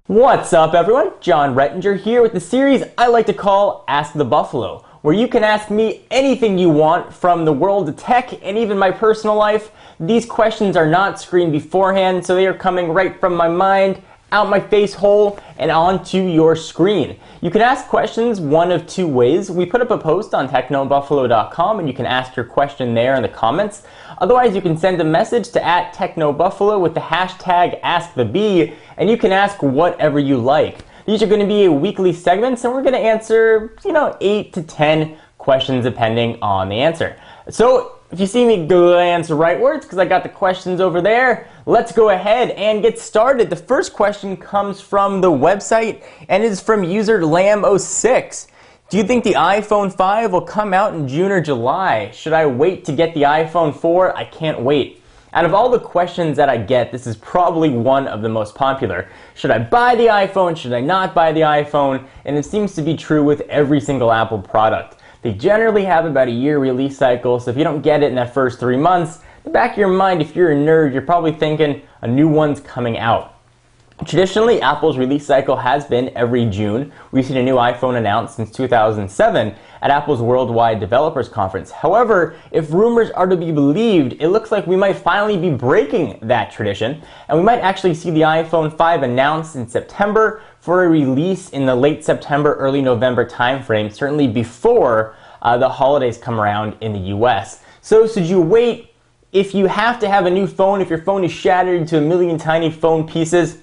What's up, everyone? John Rettinger here with the series I like to call Ask the Buffalo, where you can ask me anything you want from the world of tech and even my personal life. These questions are not screened beforehand, so they are coming right from my mind, out my face hole, and onto your screen. You can ask questions one of two ways. We put up a post on technobuffalo.com and you can ask your question there in the comments. Otherwise, you can send a message to @technobuffalo with the hashtag AskTheBee, and you can ask whatever you like. These are going to be weekly segments, and we're going to answer, 8 to 10 questions depending on the answer. So if you see me glance rightwards, because I got the questions over there, let's go ahead and get started. The first question comes from the website and is from user Lamb06. Do you think the iPhone 5 will come out in June or July? Should I wait to get the iPhone 4? I can't wait. Out of all the questions that I get, this is probably one of the most popular. Should I buy the iPhone? Should I not buy the iPhone? And it seems to be true with every single Apple product. They generally have about a year release cycle, so if you don't get it in that first 3 months, in the back of your mind, if you're a nerd, you're probably thinking a new one's coming out. Traditionally, Apple's release cycle has been every June. We've seen a new iPhone announced since 2007 at Apple's Worldwide Developers Conference. However, if rumors are to be believed, it looks like we might finally be breaking that tradition, and we might actually see the iPhone 5 announced in September for a release in the late September, early November timeframe, certainly before the holidays come around in the US. So should you wait? If you have to have a new phone, if your phone is shattered into a million tiny phone pieces,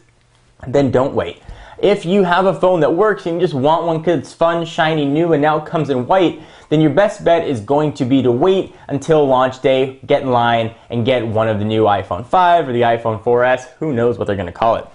then don't wait. If you have a phone that works and you just want one because it's fun, shiny, new, and now it comes in white, then your best bet is going to be to wait until launch day, get in line, and get one of the new iPhone 5 or the iPhone 4S. Who knows what they're going to call it.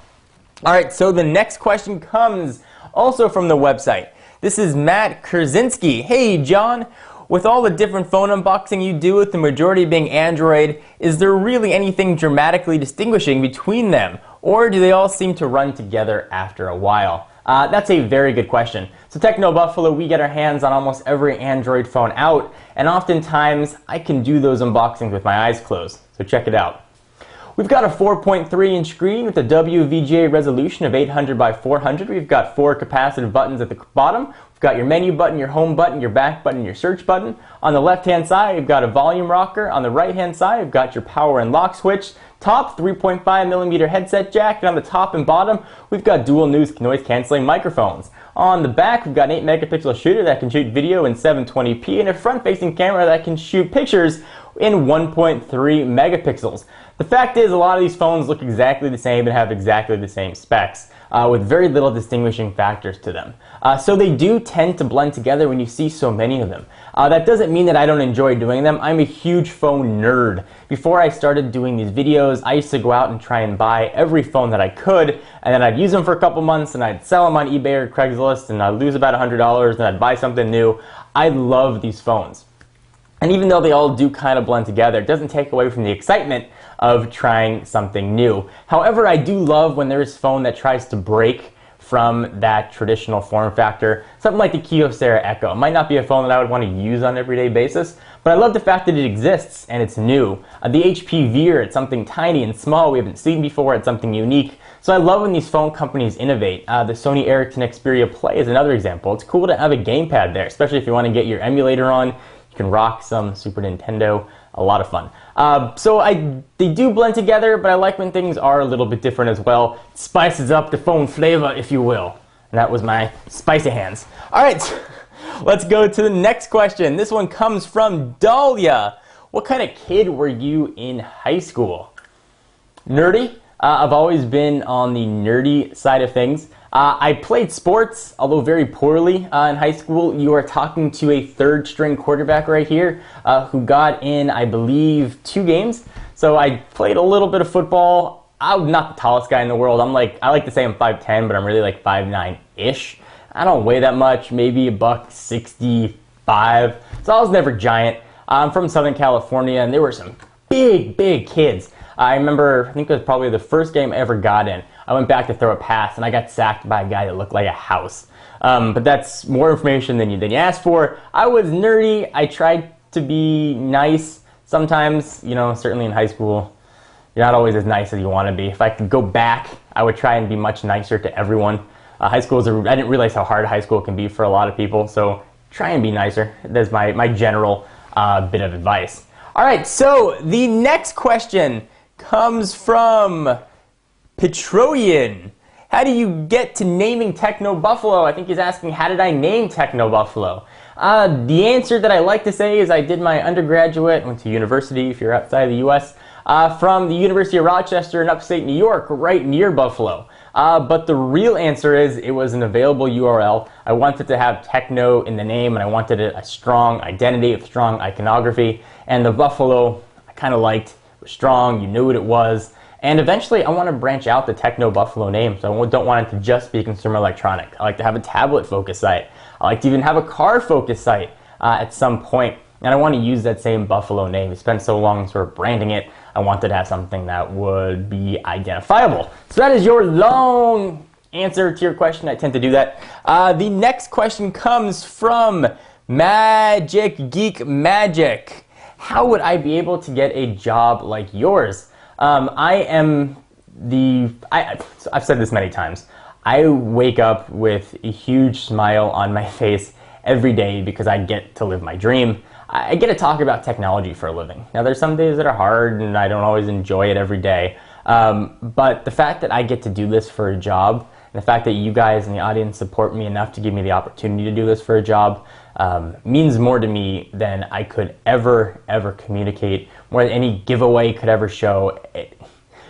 Alright, so the next question comes also from the website. This is Matt Kurzinski. Hey, John. With all the different phone unboxing you do, with the majority being Android, is there really anything dramatically distinguishing between them? Or do they all seem to run together after a while? That's a very good question. So Techno Buffalo, we get our hands on almost every Android phone out, and oftentimes I can do those unboxings with my eyes closed. So check it out. We've got a 4.3-inch screen with a WVGA resolution of 800 by 400. We've got 4 capacitive buttons at the bottom. We've got your menu button, your home button, your back button, your search button. On the left-hand side, we've got a volume rocker. On the right-hand side, we've got your power and lock switch. Top, 3.5mm headset jack. And on the top and bottom, we've got dual noise-canceling microphones. On the back, we've got an 8-megapixel shooter that can shoot video in 720p and a front-facing camera that can shoot pictures in 1.3 megapixels. The fact is, a lot of these phones look exactly the same and have exactly the same specs, with very little distinguishing factors to them. So they do tend to blend together when you see so many of them. That doesn't mean that I don't enjoy doing them. I'm a huge phone nerd. Before I started doing these videos, I used to go out and try and buy every phone that I could, and then I'd use them for a couple months, and I'd sell them on eBay or Craigslist, and I'd lose about $100, and I'd buy something new. I love these phones. And even though they all do kind of blend together, it doesn't take away from the excitement of trying something new. However, I do love when there's a phone that tries to break from that traditional form factor. Something like the Kyocera Echo. It might not be a phone that I would want to use on an everyday basis, but I love the fact that it exists and it's new. The HP Veer, it's something tiny and small we haven't seen before, it's something unique. So I love when these phone companies innovate. The Sony Ericsson Xperia Play is another example. It's cool to have a gamepad there, especially if you want to get your emulator on. You can rock some Super Nintendo. A lot of fun. They do blend together, but I like when things are a little bit different as well. It spices up the phone flavor, if you will. And that was my spicy hands. All right, let's go to the next question. This one comes from Dahlia. What kind of kid were you in high school? Nerdy. I've always been on the nerdy side of things. I played sports, although very poorly in high school. You are talking to a third-string quarterback right here who got in, I believe, 2 games. So I played a little bit of football. I'm not the tallest guy in the world. I like to say I'm 5'10", but I'm really like 5'9"-ish. I don't weigh that much, maybe $165. So I was never giant. I'm from Southern California, and there were some big kids. I remember, I think it was probably the first game I ever got in. I went back to throw a pass, and I got sacked by a guy that looked like a house. But that's more information than you asked for. I was nerdy. I tried to be nice sometimes, certainly in high school. you're not always as nice as you want to be. If I could go back, I would try and be much nicer to everyone. High school I didn't realize how hard high school can be for a lot of people, so try and be nicer. That's my general bit of advice. All right, so the next question comes from Petroian. How do you get to naming Techno Buffalo? I think he's asking, how did I name Techno Buffalo? The answer that I like to say is I did my undergraduate, went to university if you're outside the US, from the University of Rochester in upstate New York, right near Buffalo. But the real answer is it was an available URL. I wanted to have techno in the name, and I wanted a strong identity, a strong iconography. And the Buffalo, I kind of liked. It was strong, you knew what it was. And eventually, I want to branch out the Techno Buffalo name, so I don't want it to just be consumer electronic. I like to have a tablet-focused site. I like to even have a car-focused site at some point. And I want to use that same Buffalo name. It's been so long sort of branding it. I wanted to have something that would be identifiable. So that is your long answer to your question. I tend to do that. The next question comes from Magic Geek Magic. How would I be able to get a job like yours? I've said this many times. I wake up with a huge smile on my face every day because I get to live my dream. I get to talk about technology for a living. Now, there's some days that are hard and I don't always enjoy it every day. But the fact that I get to do this for a job, and the fact that you guys in the audience support me enough to give me the opportunity to do this for a job, means more to me than I could ever communicate, more than any giveaway could ever show.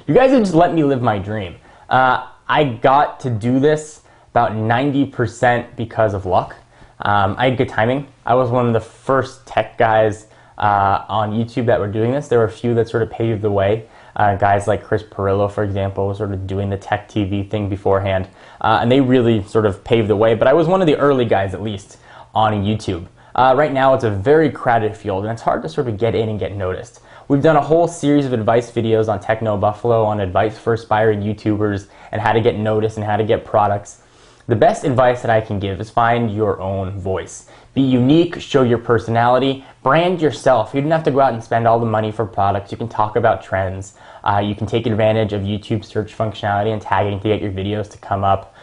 You guys have just let me live my dream. I got to do this about 90% because of luck. I had good timing. I was one of the first tech guys on YouTube that were doing this. There were a few that sort of paved the way. Guys like Chris Perillo, for example, was sort of doing the tech TV thing beforehand. And they really sort of paved the way. But I was one of the early guys, at least, on YouTube. Right now, it's a very crowded field, and it's hard to sort of get in and get noticed. We've done a whole series of advice videos on Techno Buffalo, on advice for aspiring YouTubers, and how to get noticed and how to get products. The best advice that I can give is find your own voice. Be unique, show your personality, brand yourself. You don't have to go out and spend all the money for products. You can talk about trends. You can take advantage of YouTube search functionality and tagging to get your videos to come up.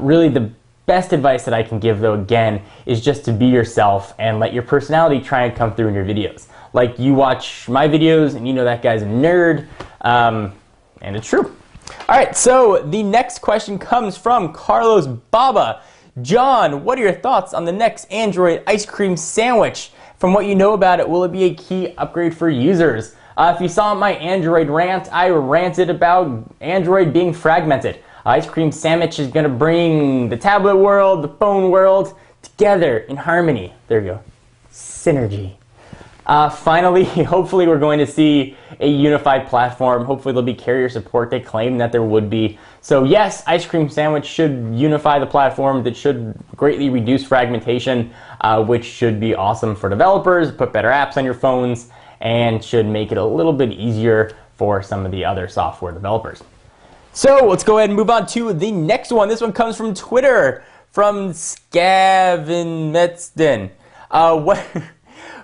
Really, the best advice that I can give, though, again, is just to be yourself and let your personality try and come through in your videos. Like, you watch my videos and you know that guy's a nerd, and it's true. All right, so the next question comes from Carlos Baba. John, what are your thoughts on the next Android ice cream sandwich? From what you know about it, will it be a key upgrade for users? If you saw my Android rant, I ranted about Android being fragmented. Ice cream sandwich is going to bring the tablet world, the phone world together in harmony. There you go. Synergy. Finally, hopefully we're going to see a unified platform. Hopefully there'll be carrier support. They claim that there would be. So yes, Ice Cream Sandwich should unify the platform. That should greatly reduce fragmentation, which should be awesome for developers, put better apps on your phones, and should make it a little bit easier for some of the other software developers. So let's go ahead and move on to the next one. This one comes from Twitter, from Scavenmetzden.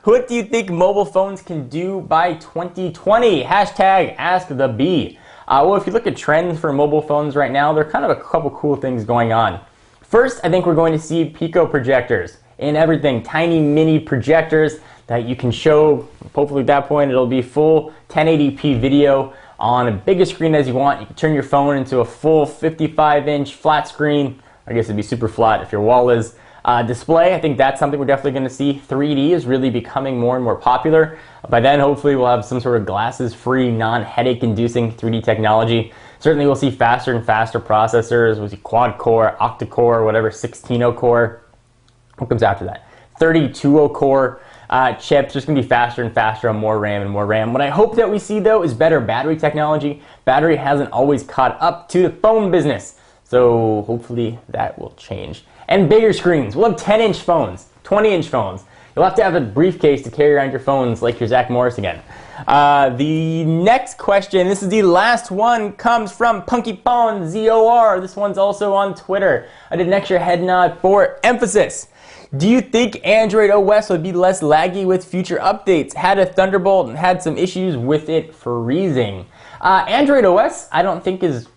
What do you think mobile phones can do by 2020? Hashtag AskTheBee. Well, if you look at trends for mobile phones right now, there are kind of a couple cool things going on. First, I think we're going to see Pico projectors in everything. Tiny mini projectors that you can show. Hopefully at that point it'll be full 1080p video on a big screen as you want. You can turn your phone into a full 55-inch flat screen. I guess it'd be super flat if your wall is. Display, I think that's something we're definitely going to see. 3D is really becoming more and more popular. By then, hopefully, we'll have some sort of glasses-free, non-headache-inducing 3D technology. Certainly, we'll see faster and faster processors. We'll see quad-core, octa-core, whatever, 16-core. What comes after that? 32-core chips. Just going to be faster and faster on more RAM and more RAM. What I hope that we see, though, is better battery technology. Battery hasn't always caught up to the phone business. So hopefully that will change. And bigger screens. We'll have 10-inch phones, 20-inch phones. You'll have to have a briefcase to carry around your phones like your Zach Morris again. The next question, this is the last one, comes from Punkypon ZOR. This one's also on Twitter. I did an extra head nod for emphasis. Do you think Android OS would be less laggy with future updates? Had a Thunderbolt and had some issues with it freezing. Android OS, I don't think is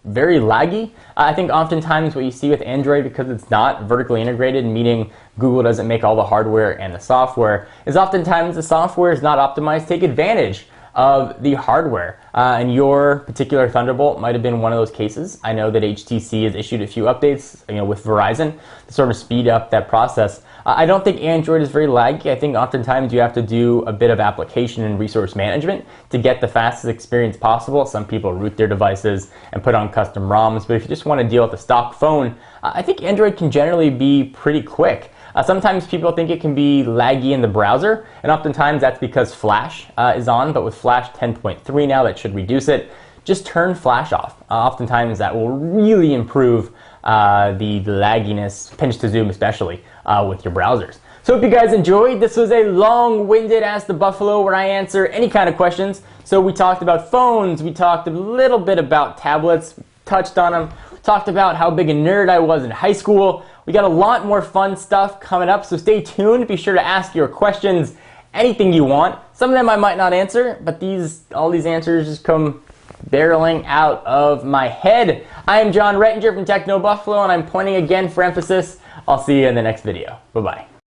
very laggy. I think oftentimes what you see with Android, because it's not vertically integrated, meaning Google doesn't make all the hardware and the software, is oftentimes the software is not optimized to take advantage of the hardware. And your particular Thunderbolt might have been one of those cases. I know that HTC has issued a few updates, with Verizon to sort of speed up that process. I don't think Android is very laggy. I think oftentimes you have to do a bit of application and resource management to get the fastest experience possible. Some people root their devices and put on custom ROMs, but if you just want to deal with a stock phone, I think Android can generally be pretty quick. Sometimes people think it can be laggy in the browser, and oftentimes that's because Flash is on, but with Flash 10.3 now, that should reduce it. Just turn Flash off. Oftentimes that will really improve the lagginess, pinch to zoom especially, with your browsers. So hope you guys enjoyed. This was a long-winded Ask the Buffalo where I answer any kind of questions. So we talked about phones, we talked a little bit about tablets, touched on them, talked about how big a nerd I was in high school. We got a lot more fun stuff coming up, so stay tuned. Be sure to ask your questions, anything you want. Some of them I might not answer, but all these answers just come barreling out of my head. I am John Rettinger from Techno Buffalo, and I'm pointing again for emphasis. I'll see you in the next video. Bye-bye.